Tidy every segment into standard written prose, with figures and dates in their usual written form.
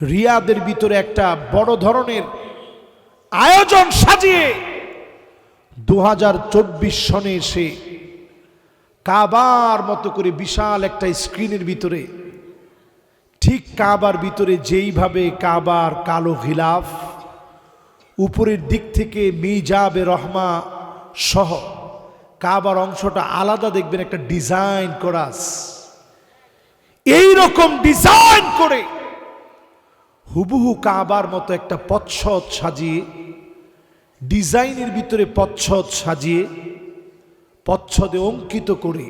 রিয়াদের ভিতরে একটা বড় ধরনের আয়োজন সাজিয়ে 2024 সনে এসে কাবার মতো করে বিশাল একটা স্ক্রিনের ভিতরে, ঠিক কাবার ভিতরে যেইভাবে কাবার কালো গিলাফ, উপরের দিক থেকে মিজাবে রহমা সহ কাবার অংশটা আলাদা দেখবেন একটা ডিজাইন করা আছে। এই রকম ডিজাইন করে হুবহু কাবার মতো একটা পচ্ছদ সাজিয়ে, ডিজাইনের ভিতরে পচ্ছদ সাজিয়ে, পচ্ছদে অঙ্কিত করে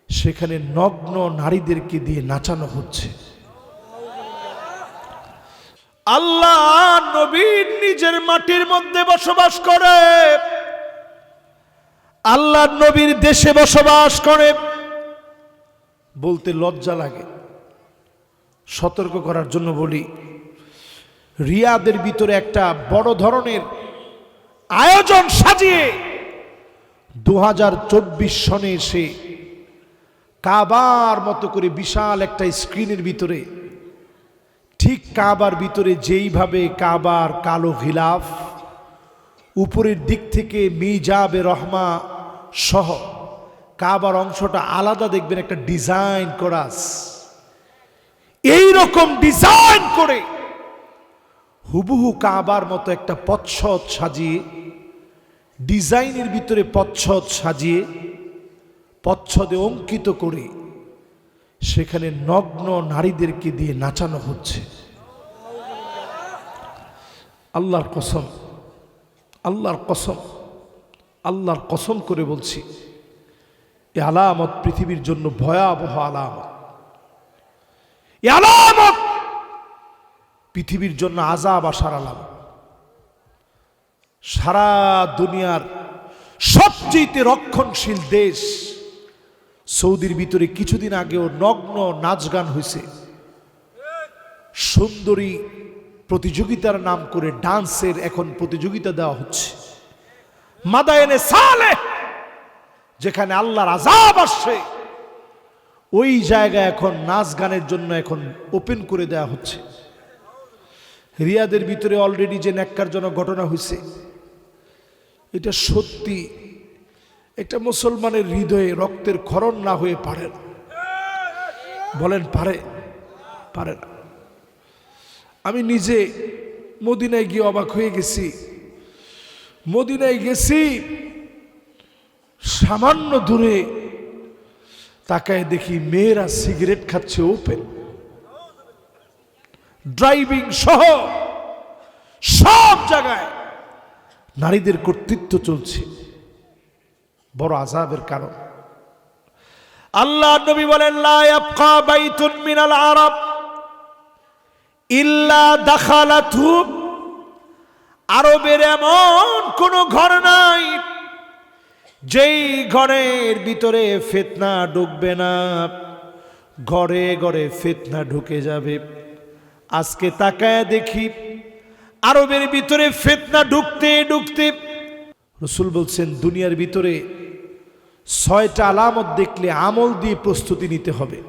সেখানে নগ্ন নারীদেরকে দিয়ে নাচানো হচ্ছে। আল্লাহ নবী নিজের মাটির মধ্যে বসবাস করে, আল্লাহ নবীর দেশে বসবাস করে, বলতে লজ্জা লাগে। সতর্ক করার জন্য বলি, রিয়াদের ভিতরে একটা বড় ধরনের আয়োজন সাজিয়ে 2024 সনে এসে কাবার মতো করে বিশাল একটা স্ক্রিনের ভিতরে, ঠিক কাবার ভিতরে যেইভাবে কাবার কালো গিলাফ, উপরের দিক থেকে মিজাবে রহমা সহ কাবার অংশটা আলাদা দেখবেন একটা ডিজাইন করা আছে। এই রকম ডিজাইন করে হুবহু কাবার মতো একটা পচ্ছদ সাজিয়ে, ডিজাইনের ভিতরে পচ্ছদ সাজিয়ে, পচ্ছদে অঙ্কিত করে সেখানে নগ্ন নারীদেরকে দিয়ে নাচানো হচ্ছে। আল্লাহর কসম, আল্লাহর কসম, আল্লাহর কসম করে বলছি, এ আলামত পৃথিবীর জন্য ভয়াবহ আলামত। এ আলামত পৃথিবীর জন্য আযাব আসার আলামত। সারা দুনিয়ার সবচেয়ে রক্ষণশীল দেশ সৌদির ভিতরে কিছুদিন আগেও নগ্ন নাচ গান হয়েছে। সুন্দরী প্রতিযোগিতার নাম করে ডান্সের এখন প্রতিযোগিতা দেওয়া হচ্ছে। মাদায়েনে সালেহ, যেখানে আল্লাহর আযাব আসছে, ওই জায়গায় এখন নাচ গানের জন্য এখন ওপেন করে দেওয়া হচ্ছে। রিয়াদের ভিতরে অলরেডি যে ন্যাক্কারজনক ঘটনা হয়েছে, এটা সত্যি একটা মুসলমানের হৃদয়ে রক্তের ক্ষরণ না হয়ে পারে না। বলেন পারে? পারে না। আমি নিজে মদিনায় গিয়ে অবাক হয়ে গেছি। মদিনায় গেছি, সামান্য দূরে তাকায় দেখি মেয়েরা সিগারেট খাচ্ছে ওপেন, ড্রাইভিং সহ সব জায়গায় নারীদের কর্তৃত্ব চলছে। বড় আযাবের কারণ। আল্লাহ নবী বলেন, লা ইয়াবকা বাইতুন মিনাল আরব ইল্লা দাখালাতহু, আরবের এমন কোন ঘর নাই যেই ঘরের ভিতরে ফিতনা ঢুকবে না। ঘরে ঘরে ফিতনা ঢুকে যাবে। আজকে তাকায় দেখি আরবের ভিতরে ফিতনা ঢুকতে ঢুকতে, রাসূল বলছেন দুনিয়ার ভিতরে 6টা আলামত দেখলে আমল দিয়ে প্রস্তুতি নিতে হবে।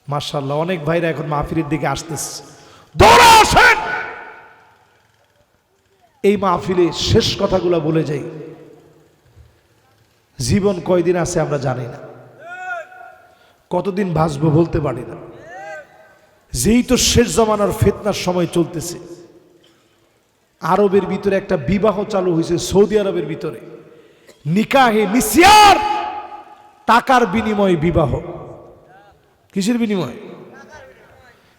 মাশাআল্লাহ, অনেক ভাইরা এখন মাহফিলের দিকে আসতেছে, দৌড়ে আসেন। এই মাহফিলে শেষ কথাগুলো বলে যাই। জীবন কয়দিন আছে আমরা জানি না, কতদিন বাঁচবো বলতে পারি না। যেই তো শেষ জমানার ফিতনার সময় চলতেছে। আরবের ভিতরে একটা বিবাহ চালু হয়েছে, সৌদি আরবের ভিতরে নিকাহে মিসিয়ার, টাকার বিনিময়ে বিবাহ। কিসের বিনিময়ে?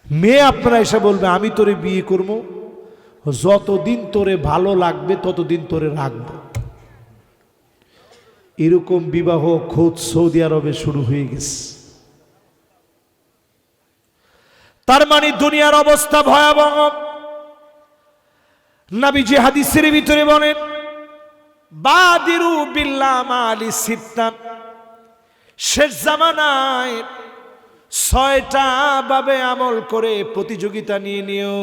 মেয়ে আপনারা এসে বলবে আমি তোরে বিয়ে করবো, যতদিন তোরে ভালো লাগবে ততদিন তোরে রাখবো। এরকম বিবাহ খোদ সৌদি আরবে শুরু হয়ে গেছে। তার মানে দুনিয়ার অবস্থা ভয়াবহ। নবীজি হাদিসের ভিতরে বলেন, বাদিরু বিল্লাহ মালি সিত্তা, শেষ জামানায় 6টা ভাবে আমল করে প্রতিযোগিতা নিয়ে নিও।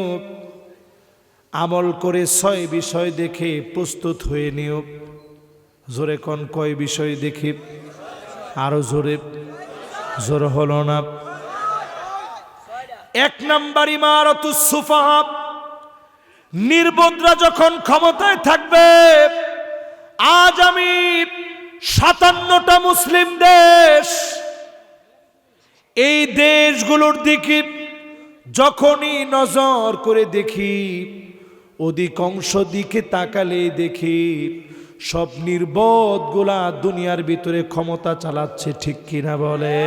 আমল করে 6 বিষয় দেখে প্রস্তুত হয়ে নিও। জোরে কোন কয় বিষয় দেখে? আরো জোরে। জোর হলো না। এক নাম্বার ইমারাতুস সুফাহা, নির্বোধরা যখন ক্ষমতায় থাকবে। আজ আমি 57টা মুসলিম দেশ, এই দেশগুলোর দিকে যখনই নজর করে দেখি, অধিকাংশ দিকে তাকালে দেখি সব নির্বোধ গুলা দুনিয়ার ভিতরে ক্ষমতা চালাচ্ছে, ঠিক কিনা বলে?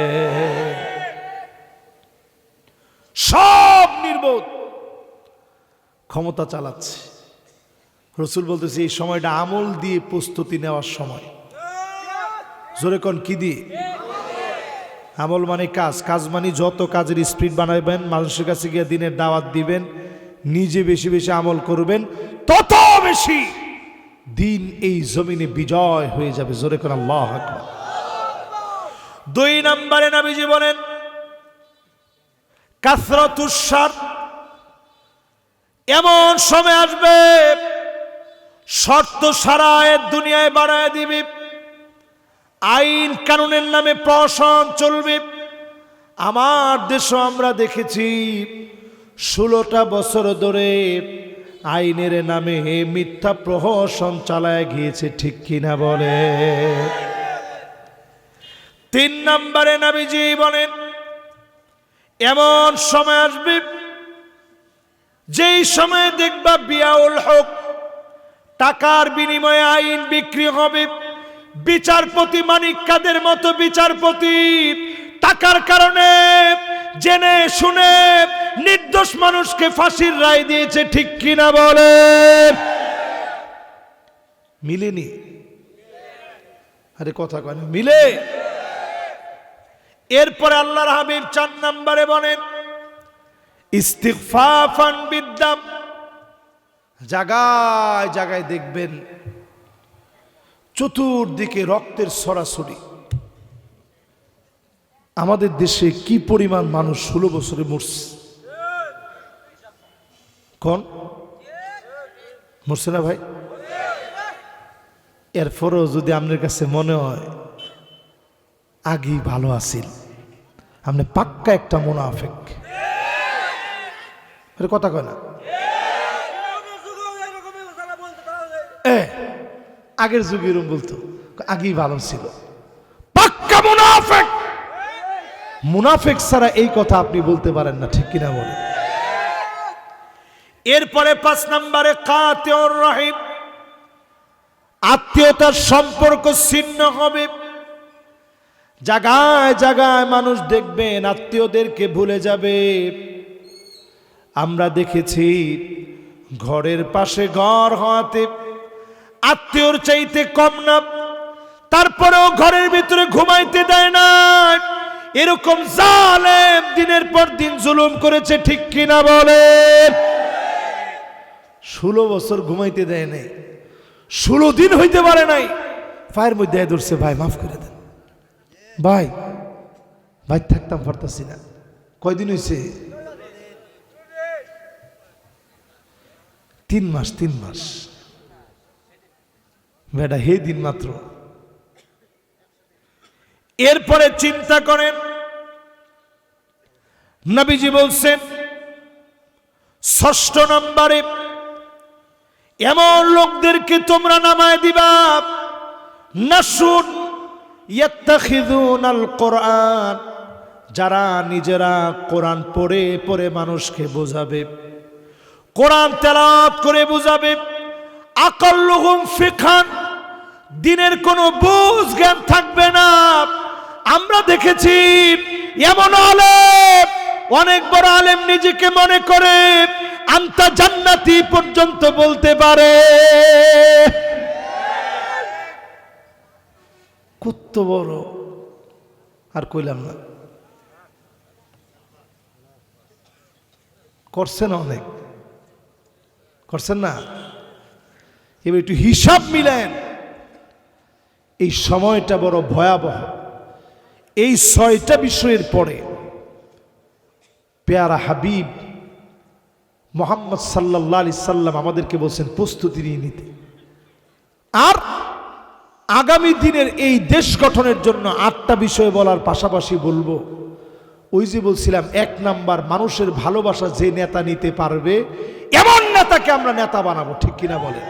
সব নির্বোধ ক্ষমতা চালাচ্ছে। রসুল বলতেছে এই সময়টা আমল দিয়ে প্রস্তুতি নেওয়ার সময়। জোরে কোন কি দিয়ে? আমল মানে কাজ, কাজ মানে যত কাজের স্পিড বানাবেন, মানুষের কাছে গিয়ে দিনের দাওয়াত দিবেন, নিজে বেশি বেশি আমল করবেন, তত বেশি দিন এই জমিনে বিজয় হয়ে যাবে। জোরে কোন আল্লাহু আকবার। 2 নম্বরে নবীজি বলেন কাসরাতুস শার, এমন সময় আসবে শর্ত সারায়ের দুনিয়ায় বাড়ায় দিবে, আইন কানুনের নামে প্রহসন চলবে। আমার দেশে আমরা দেখেছি 16টা বছর ধরে আইনের নামে মিথ্যা প্রহসন চালায় গিয়েছে, ঠিক কিনা বলে? 3 নম্বরে নবীজি বলেন এমন সময় আসবে যেই সময় দেখবা বিয়াউল হক, টাকার বিনিময়ে আইন বিক্রি হবে। বিচারপতি মানিক কাদের মতো বিচারপতি টাকার কারণে জেনে শুনে নির্দোষ মানুষকে ফাঁসির রায় দিয়েছে, ঠিক কিনা বলে? মিলেনি? আরে কথা কয় না, মিলে। এরপরে আল্লাহর হাবিব 4 নম্বরে বলেন ইস্তিগফাফান বিদ্দাম, জায়গায় জায়গায় দেখবেন চতুর্দিকে রক্তের ছড়াছড়ি। আমাদের দেশে কি পরিমাণ মানুষ 16 বছরে মরছে? কোন মরছে না ভাই? এরপরও যদি আপনার কাছে মনে হয় আগেই ভালো আছিল, আপনি পাক্কা একটা মুনাফিক। কথা কয় না? আগের যুগে এরকম বলতো, আগেই ভালো ছিল, পাক্কা মুনাফিক। মুনাফিক ছাড়া এই কথা আপনি বলতে পারেন না, ঠিক কিনা বলে? এরপরে 5 নম্বরে কাতিউর রহিম, আত্মীয়তার সম্পর্ক ছিন্ন হবে। জায়গায় জায়গায় মানুষ দেখবেন আত্মীয়দেরকে ভুলে যাবে। আমরা দেখেছি ঘরের পাশে ঘর হওয়াতে আত্মীয়র চাইতে কম না, তারপরেও ঘরের ভিতরে ঘুমাইতে দেয় না। এরকম জালেম দিনের পর দিন জুলুম করেছে, ঠিক কিনা বলে? 16 বছর ঘুমাইতে দেয় নাই, 16 দিন হইতে পারে নাই, পায়ের মধ্যে ধরছে, ভাই মাফ করে দেন, ভাই ভাই থাকতাম পারতাছি না। কয়দিন হয়েছে? 3 মাস। 3 মাস বেটা, হে দিন মাত্র। এরপরে চিন্তা করেন, নবীজি বলছেন 6 নম্বরে এমন লোকদেরকে তোমরা নামায় দিবা নাসুন ইয়াত্তাখিযুনাল কোরআন, যারা নিজেরা কোরআন পড়ে পড়ে মানুষকে বোঝাবে, কোরআন তেলাওয়াত করে বোঝাবে। আকাল্লুহুম ফিকহান, দিনের কোনো বুঝ জ্ঞান থাকবে না। আমরা দেখেছি এমন আলেম, অনেক বড় আলেম নিজেকে মনে করে আনতা জান্নাতি পর্যন্ত বলতে পারে। কত বড়! আর কইলাম না, করছেন অনেক, করছেন না? এবার একটু হিসাব মিলেন। এই সময়টা বড় ভয়াবহ। এই 6টা বিষয়ের পরে পেয়ারা হাবিব মুহাম্মদ সাল্লাল্লাহু আলাইহি সাল্লাম আমাদেরকে বলছেন প্রস্তুতি নিয়ে নিতে। আর আগামী দিনের এই দেশ গঠনের জন্য 8টা বিষয় বলার পাশাপাশি বলবো ওই যে বলছিলাম 1 নাম্বার মানুষের ভালোবাসা যে নেতা নিতে পারবে এমন নেতাকে আমরা নেতা বানাবো, ঠিক কিনা বলেন?